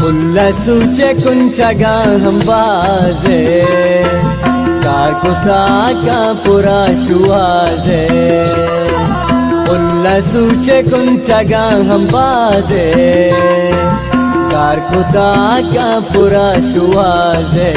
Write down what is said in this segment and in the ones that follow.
Ullasuche kuntaga hambaze Karkutaka pura shuaze Ullasuche kuntaga hambaze Karkutaka pura shuaze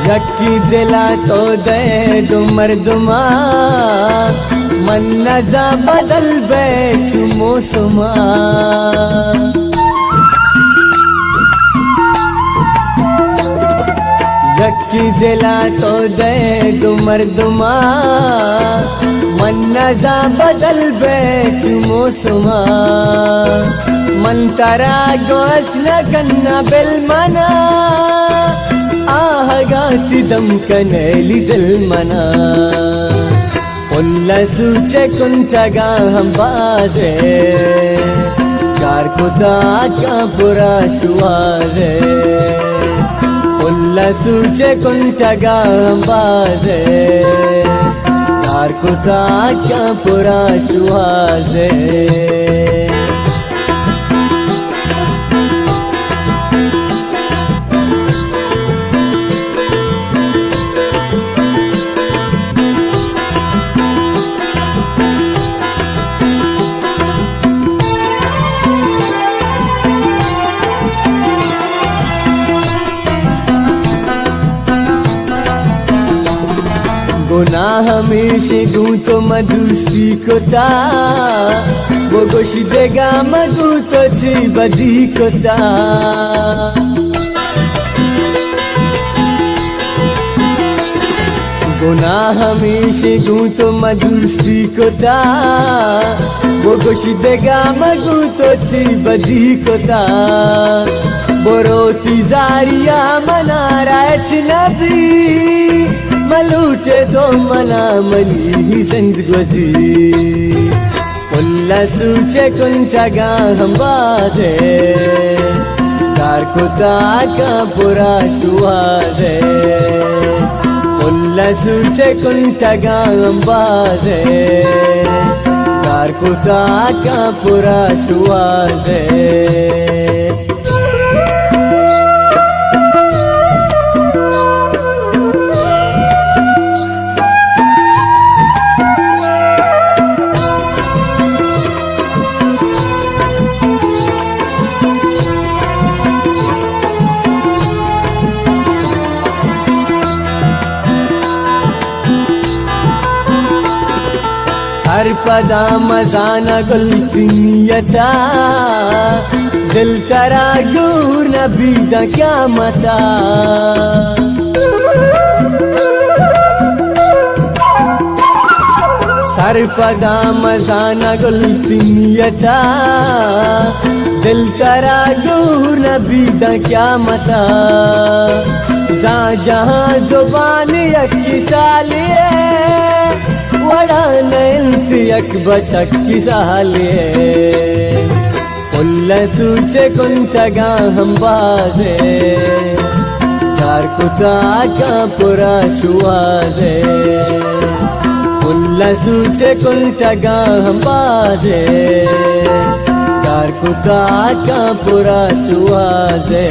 Yakki dila to de do marduma man naza badal be chumo suma Yakki dila to de do marduma man naza badal be chumo suma man tara gosh na kanna bil mana आहगाति दम कनेली दिल मना उल्लसूचे कुंठगा हम बाजे कारकुता का पुरा शुआजे उल्लसूचे कुंठगा हम बाजे कारकुता का पुरा शुआजे गुनाह में से दूं तो मधुस्ती कोता वो गोश देगा मधु तो जी बदी कोता गुनाह में से दूं तो मधुस्ती कोता वो गोश देगा मधु तो जी बदी कोता बोरोती जारिया मना रात नबी मलूटे तो मना मली ही संजगोजी उल्लसूचे कुंठगा हम बाजे कारकुता का पुरा शुआजे उल्लसूचे कुंठगा हम बाजे कारकुता का पुरा शुआजे हर पदा मजाना गुलफिनियता दिल तरा गुर नबी दा क्या मता सर पदा मजाना गुलफिनियता दिल तरा गुर नबी दा क्या मता जा जहां जुबान यकी सालिए वड़ा नैल्त यक बचक की सालिए उल्लसूचे कुंठगा हम बाजे कारकुता का पुरा शुआजे उल्लसूचे कुंठगा हम बाजे कारकुता का पुरा शुआजे